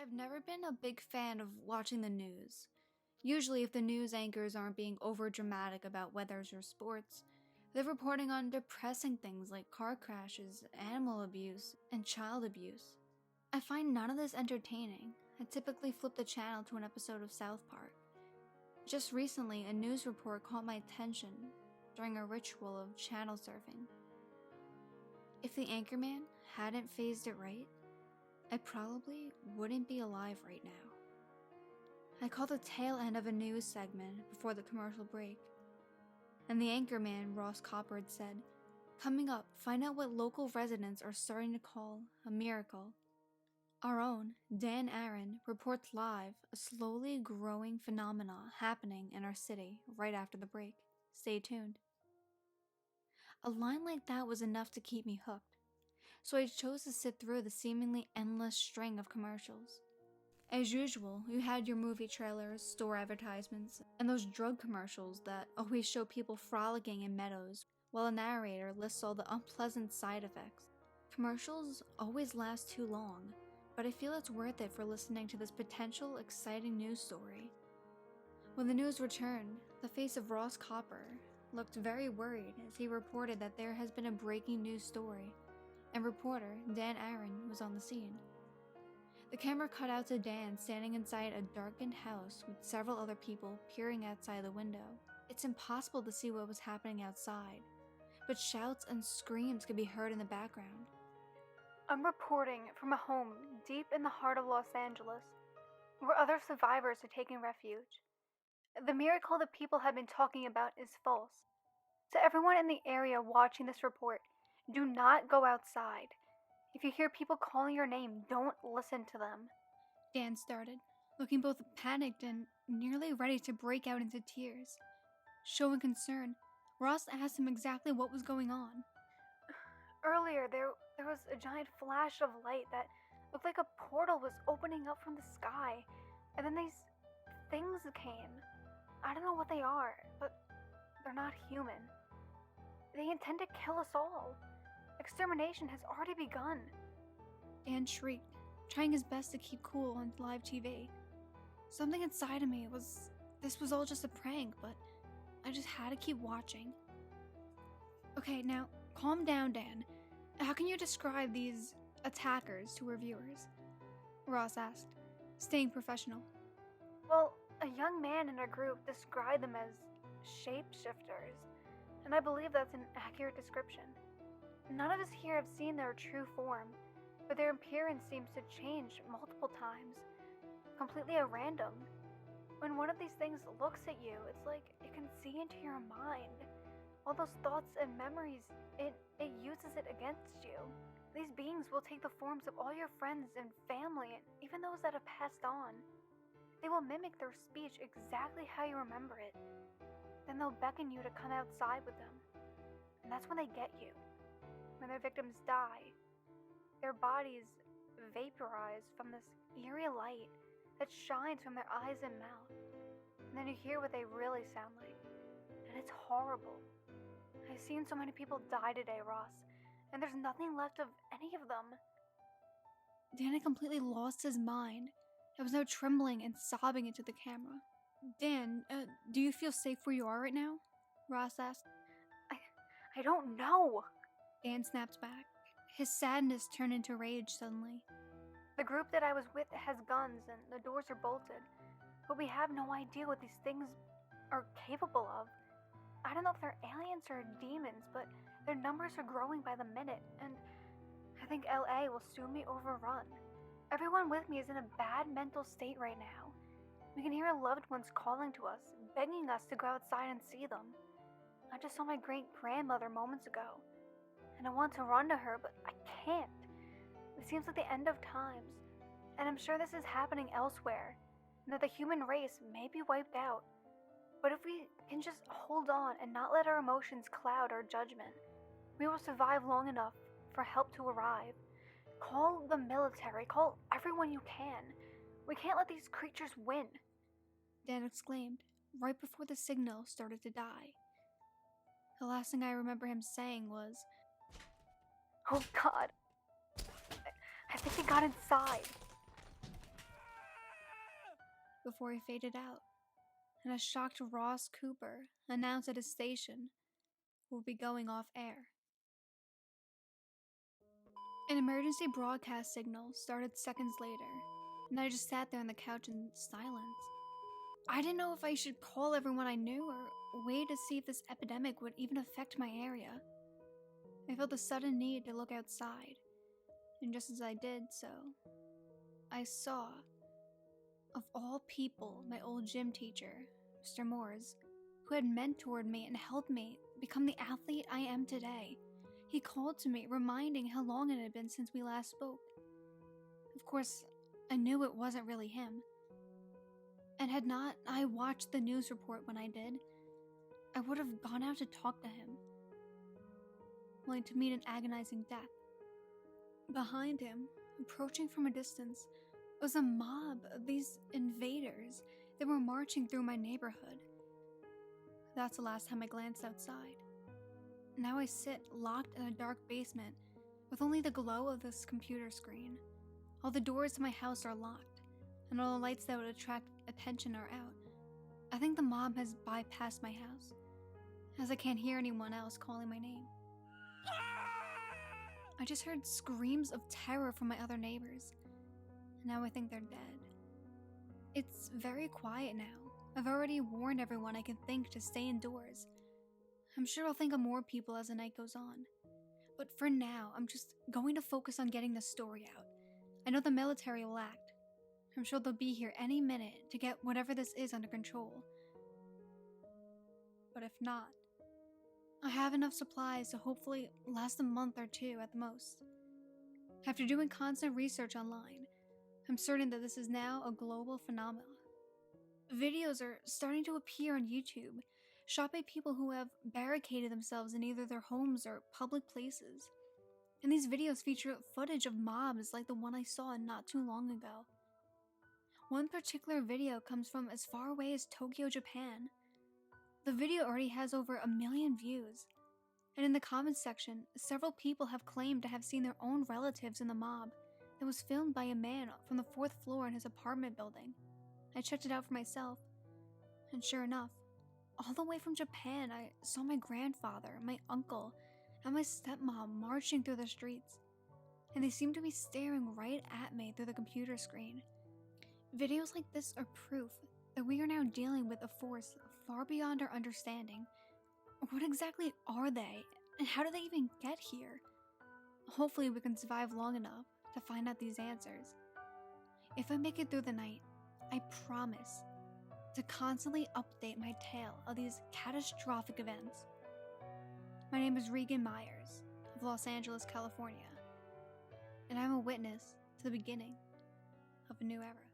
I've never been a big fan of watching the news. Usually, if the news anchors aren't being over dramatic about weathers or sports, they're reporting on depressing things like car crashes, animal abuse, and child abuse. I find none of this entertaining. I typically flip the channel to an episode of South Park. Just recently, a news report caught my attention during a ritual of channel surfing. If the anchorman hadn't phased it right, I probably wouldn't be alive right now. I caught the tail end of a news segment before the commercial break, and the anchorman, Ross Coppard, said, "Coming up, find out what local residents are starting to call a miracle." Our own Dan Aaron reports live a slowly growing phenomena happening in our city right after the break. Stay tuned. A line like that was enough to keep me hooked, so I chose to sit through the seemingly endless string of commercials. As usual, you had your movie trailers, store advertisements, and those drug commercials that always show people frolicking in meadows while a narrator lists all the unpleasant side effects. Commercials always last too long, but I feel it's worth it for listening to this potential exciting news story. When the news returned, the face of Ross Copper looked very worried as he reported that there has been a breaking news story, and reporter Dan Aaron was on the scene. The camera cut out to Dan standing inside a darkened house with several other people peering outside the window. It's impossible to see what was happening outside, but shouts and screams could be heard in the background. I'm reporting from a home deep in the heart of Los Angeles, where other survivors are taking refuge. The miracle that people have been talking about is false. To everyone in the area watching this report, do not go outside. If you hear people calling your name, don't listen to them. Dan started, looking both panicked and nearly ready to break out into tears. Showing concern, Ross asked him exactly what was going on. Earlier, there was a giant flash of light that looked like a portal was opening up from the sky, and then these things came. I don't know what they are, but they're not human. They intend to kill us all. Extermination has already begun. Dan shrieked, trying his best to keep cool on live TV. Something inside of me this was all just a prank, but I just had to keep watching. Okay, now, calm down, Dan. How can you describe these attackers to our viewers? Ross asked, staying professional. Well, a young man in our group described them as shapeshifters, and I believe that's an accurate description. None of us here have seen their true form, but their appearance seems to change multiple times, completely at random. When one of these things looks at you, it's like it can see into your mind. All those thoughts and memories, it uses it against you. These beings will take the forms of all your friends and family, and even those that have passed on. They will mimic their speech exactly how you remember it. Then they'll beckon you to come outside with them. And that's when they get you. When their victims die, their bodies vaporize from this eerie light that shines from their eyes and mouth. And then you hear what they really sound like. And it's horrible. I've seen so many people die today, Ross, and there's nothing left of any of them. Dan had completely lost his mind. I was now trembling and sobbing into the camera. Dan, do you feel safe where you are right now? Ross asked. I don't know. Dan snapped back. His sadness turned into rage suddenly. The group that I was with has guns and the doors are bolted, but we have no idea what these things are capable of. I don't know if they're aliens or demons, but their numbers are growing by the minute, and I think LA will soon be overrun. Everyone with me is in a bad mental state right now. We can hear our loved ones calling to us, begging us to go outside and see them. I just saw my great-grandmother moments ago, and I want to run to her, but I can't. It seems like the end of times, and I'm sure this is happening elsewhere, and that the human race may be wiped out. But if we can just hold on and not let our emotions cloud our judgment, we will survive long enough for help to arrive. Call the military, call everyone you can. We can't let these creatures win. Dan exclaimed, right before the signal started to die. The last thing I remember him saying was, "Oh God, I think they got inside." before he faded out, and a shocked Ross Cooper announced that his station will be going off air. An emergency broadcast signal started seconds later, and I just sat there on the couch in silence. I didn't know if I should call everyone I knew or wait to see if this epidemic would even affect my area. I felt a sudden need to look outside, and just as I did so, I saw, of all people, my old gym teacher, Mr. Moores, who had mentored me and helped me become the athlete I am today. He called to me, reminding how long it had been since we last spoke. Of course, I knew it wasn't really him. And had not I watched the news report when I did, I would have gone out to talk to him, only to meet an agonizing death. Behind him, approaching from a distance, was a mob of these invaders that were marching through my neighborhood. That's the last time I glanced outside. Now I sit locked in a dark basement with only the glow of this computer screen. All the doors to my house are locked, and all the lights that would attract attention are out. I think the mob has bypassed my house, as I can't hear anyone else calling my name. I just heard screams of terror from my other neighbors. Now I think they're dead. It's very quiet now. I've already warned everyone I can think to stay indoors. I'm sure I'll think of more people as the night goes on. But for now, I'm just going to focus on getting the story out. I know the military will act. I'm sure they'll be here any minute to get whatever this is under control. But if not, I have enough supplies to hopefully last a month or two at the most. After doing constant research online, I'm certain that this is now a global phenomenon. Videos are starting to appear on YouTube, shot by people who have barricaded themselves in either their homes or public places. And these videos feature footage of mobs like the one I saw not too long ago. One particular video comes from as far away as Tokyo, Japan. The video already has over 1 million views, and in the comments section, several people have claimed to have seen their own relatives in the mob that was filmed by a man from the 4th floor in his apartment building. I checked it out for myself, and sure enough, all the way from Japan, I saw my grandfather, my uncle, and my stepmom marching through the streets, and they seemed to be staring right at me through the computer screen. Videos like this are proof that we are now dealing with a force far beyond our understanding. What exactly are they, and how did they even get here? Hopefully we can survive long enough to find out these answers. If I make it through the night, I promise to constantly update my tale of these catastrophic events. My name is Regan Myers of Los Angeles, California, and I'm a witness to the beginning of a new era.